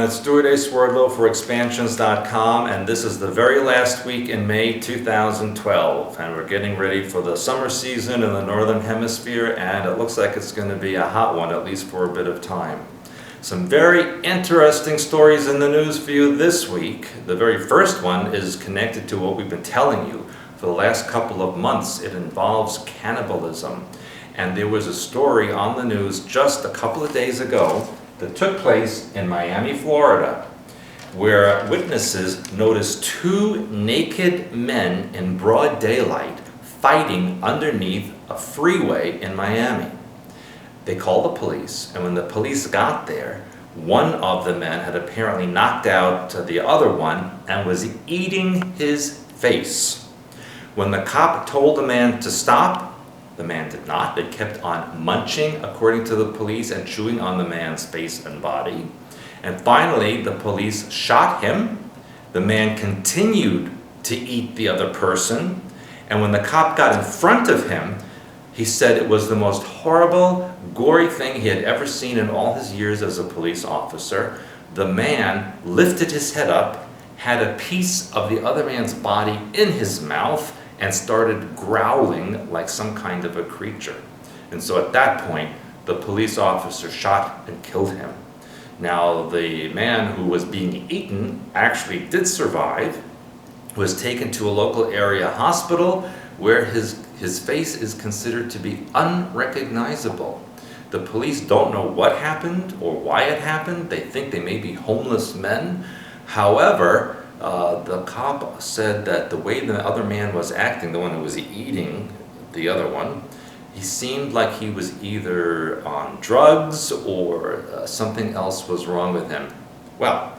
it's Stewart A. Swerdlow for Expansions.com, and this is the very last week in May 2012, and we're getting ready for the summer season in the Northern Hemisphere, and it looks like it's going to be a hot one, at least for a bit of time. Some very interesting stories in the news for you this week. The very first one is connected to what we've been telling you for the last couple of months. It involves cannibalism, and there was a story on the news just a couple of days ago that took place in Miami, Florida, where witnesses noticed two naked men in broad daylight fighting underneath a freeway in Miami. They called the police, and when the police got there, one of the men had apparently knocked out the other one and was eating his face. When the cop told the man to stop, the man did not. They kept on munching, according to the police, and chewing on the man's face and body. And finally, the police shot him. The man continued to eat the other person. And when the cop got in front of him, he said it was the most horrible, gory thing he had ever seen in all his years as a police officer. The man lifted his head up, had a piece of the other man's body in his mouth, and started growling like some kind of a creature. And so at that point, the police officer shot and killed him. Now, the man who was being eaten actually did survive, was taken to a local area hospital where his face is considered to be unrecognizable. The police don't know what happened or why it happened. They think they may be homeless men. However, the cop said that the way the other man was acting, the one who was eating the other one, he seemed like he was either on drugs or something else was wrong with him. Well,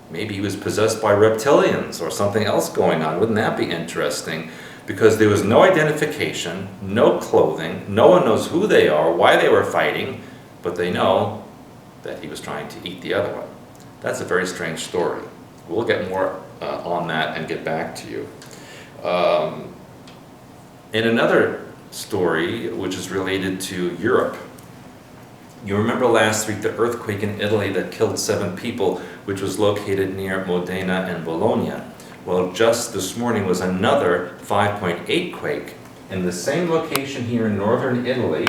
maybe he was possessed by reptilians or something else going on. Wouldn't that be interesting? Because there was no identification, no clothing, no one knows who they are, why they were fighting, but they know that he was trying to eat the other one. That's a very strange story. We'll get more on that and get back to you. In another story, which is related to Europe, you remember last week the earthquake in Italy that killed 7 people, which was located near Modena and Bologna. Well, just this morning was another 5.8 quake in the same location here in northern Italy,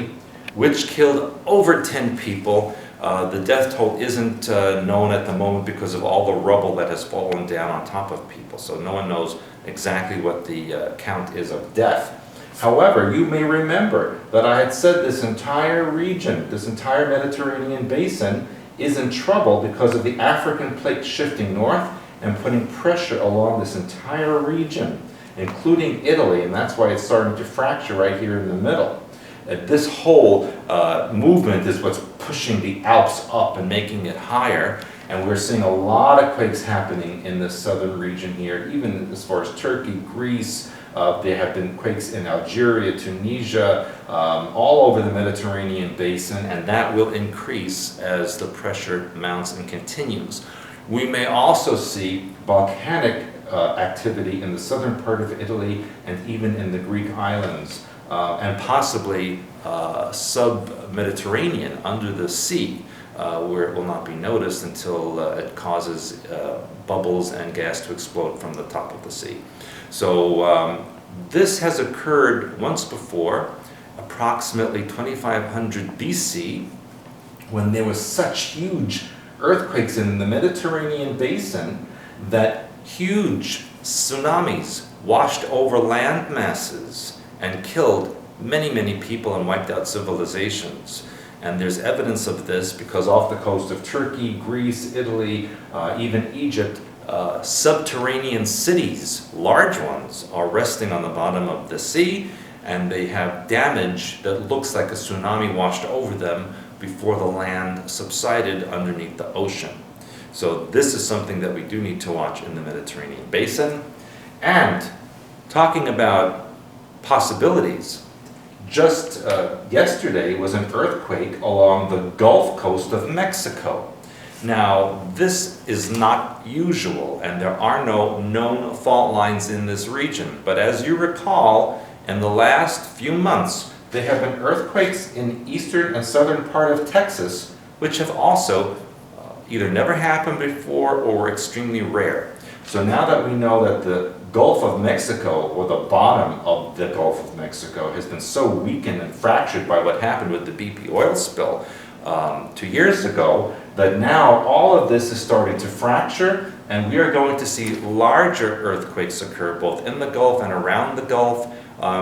which killed over 10 people. The death toll isn't known at the moment because of all the rubble that has fallen down on top of people, so no one knows exactly what the count is of death. However, you may remember that I had said this entire region, this entire Mediterranean basin, is in trouble because of the African plate shifting north and putting pressure along this entire region, including Italy, and that's why it's starting to fracture right here in the middle. This whole movement is what's pushing the Alps up and making it higher, and we're seeing a lot of quakes happening in the southern region here, even as far as Turkey, Greece. There have been quakes in Algeria, Tunisia, all over the Mediterranean basin, and that will increase as the pressure mounts and continues. We may also see volcanic activity in the southern part of Italy and even in the Greek islands. And possibly sub-Mediterranean, under the sea, where it will not be noticed until it causes bubbles and gas to explode from the top of the sea. So this has occurred once before, approximately 2500 BC, when there was such huge earthquakes in the Mediterranean basin that huge tsunamis washed over land masses and killed many, many people and wiped out civilizations. And there's evidence of this because off the coast of Turkey, Greece, Italy, even Egypt, subterranean cities, large ones, are resting on the bottom of the sea, and they have damage that looks like a tsunami washed over them before the land subsided underneath the ocean. So this is something that we do need to watch in the Mediterranean basin. And talking about possibilities, just yesterday was an earthquake along the Gulf Coast of Mexico. Now, this is not usual, and there are no known fault lines in this region. But as you recall, in the last few months, there have been earthquakes in eastern and southern part of Texas, which have also either never happened before or were extremely rare. So now that we know that the Gulf of Mexico, or the bottom of the Gulf of Mexico, has been so weakened and fractured by what happened with the BP oil spill 2 years ago, that now all of this is starting to fracture, and we are going to see larger earthquakes occur both in the Gulf and around the Gulf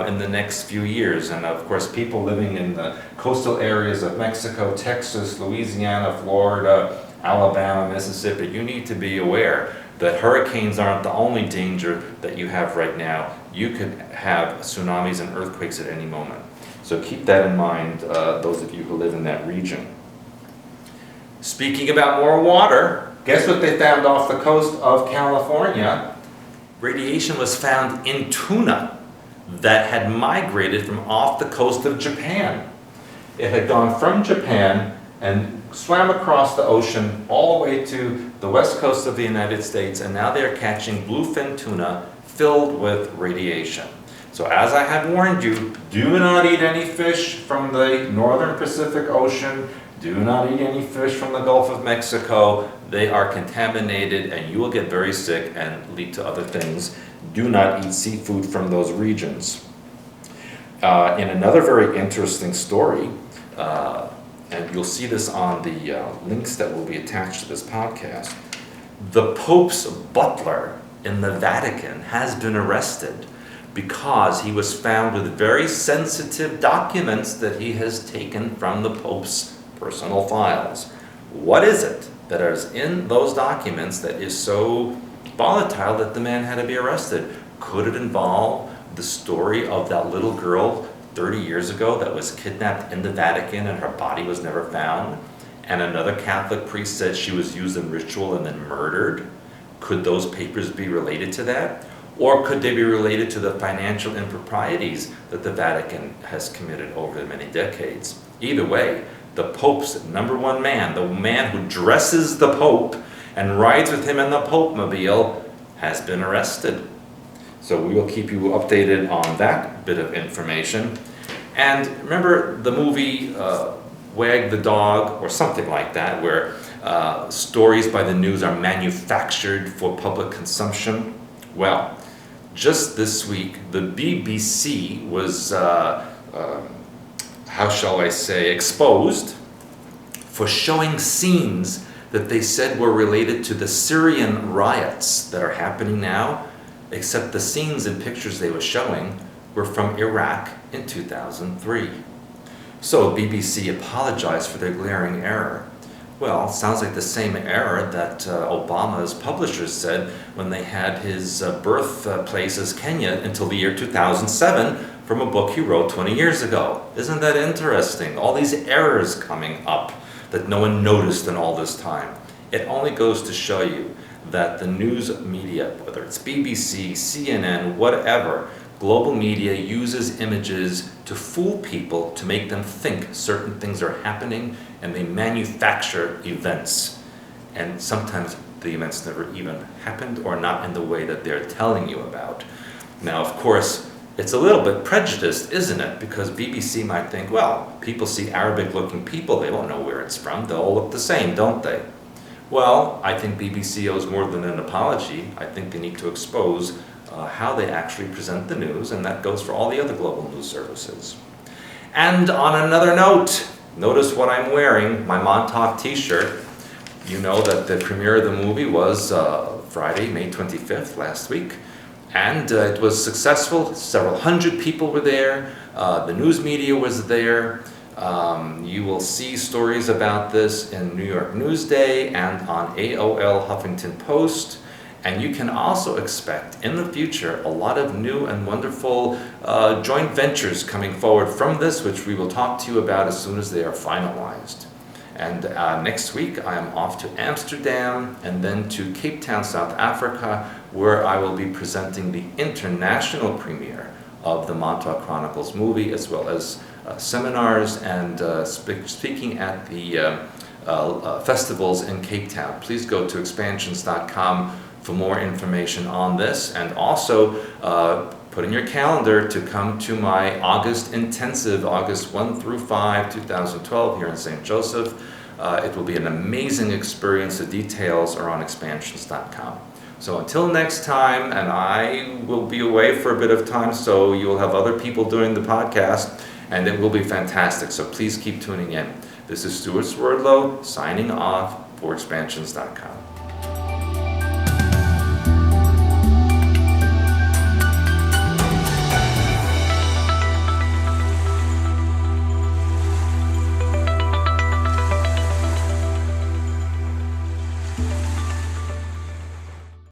in the next few years. And of course, people living in the coastal areas of Mexico, Texas, Louisiana, Florida, Alabama, Mississippi, you need to be aware that hurricanes aren't the only danger that you have right now. You could have tsunamis and earthquakes at any moment. So keep that in mind, those of you who live in that region. Speaking about more water, guess what they found off the coast of California? Radiation was found in tuna that had migrated from off the coast of Japan. It had gone from Japan and swam across the ocean all the way to the west coast of the United States, and now they're catching bluefin tuna filled with radiation. So as I have warned you, do not eat any fish from the northern Pacific Ocean. Do not eat any fish from the Gulf of Mexico. They are contaminated and you will get very sick and lead to other things. Do not eat seafood from those regions. In another very interesting story, and you'll see this on the links that will be attached to this podcast, the Pope's butler in the Vatican has been arrested because he was found with very sensitive documents that he has taken from the Pope's personal files. What is it that is in those documents that is so volatile that the man had to be arrested? Could it involve the story of that little girl 30 years ago that was kidnapped in the Vatican and her body was never found, and another Catholic priest said she was used in ritual and then murdered? Could those papers be related to that? Or could they be related to the financial improprieties that the Vatican has committed over many decades? Either way, the Pope's #1 man, the man who dresses the Pope and rides with him in the Pope-mobile, has been arrested. So we will keep you updated on that bit of information. And remember the movie Wag the Dog, or something like that, where stories by the news are manufactured for public consumption? Well, just this week, the BBC was, how shall I say, exposed for showing scenes that they said were related to the Syrian riots that are happening now, except the scenes and pictures they were showing were from Iraq in 2003. So BBC apologized for their glaring error. Well, sounds like the same error that Obama's publishers said when they had his birthplace as Kenya until the year 2007 from a book he wrote 20 years ago. Isn't that interesting? All these errors coming up that no one noticed in all this time. It only goes to show you that the news media, whether it's BBC, CNN, whatever, global media uses images to fool people, to make them think certain things are happening, and they manufacture events. And sometimes the events never even happened or not in the way that they're telling you about. Now, of course, it's a little bit prejudiced, isn't it? Because BBC might think, well, people see Arabic-looking people, they don't know where it's from, they all look the same, don't they? Well, I think BBC owes more than an apology. I think they need to expose how they actually present the news, and that goes for all the other global news services. And on another note, notice what I'm wearing, my Montauk t-shirt. You know that the premiere of the movie was Friday, May 25th, last week. And it was successful. Several hundred people were there. The news media was there. You will see stories about this in New York Newsday and on AOL Huffington Post. And you can also expect in the future a lot of new and wonderful joint ventures coming forward from this, which we will talk to you about as soon as they are finalized. And next week I am off to Amsterdam and then to Cape Town, South Africa, where I will be presenting the international premiere of the Montauk Chronicles movie, as well as seminars and speaking at the festivals in Cape Town. Please go to expansions.com for more information on this, and also put in your calendar to come to my August intensive, August 1 through 5, 2012, here in St. Joseph. It will be an amazing experience. The details are on expansions.com. So until next time, and I will be away for a bit of time, so you'll have other people doing the podcast, and it will be fantastic. So please keep tuning in. This is Stewart Swerdlow signing off for expansions.com.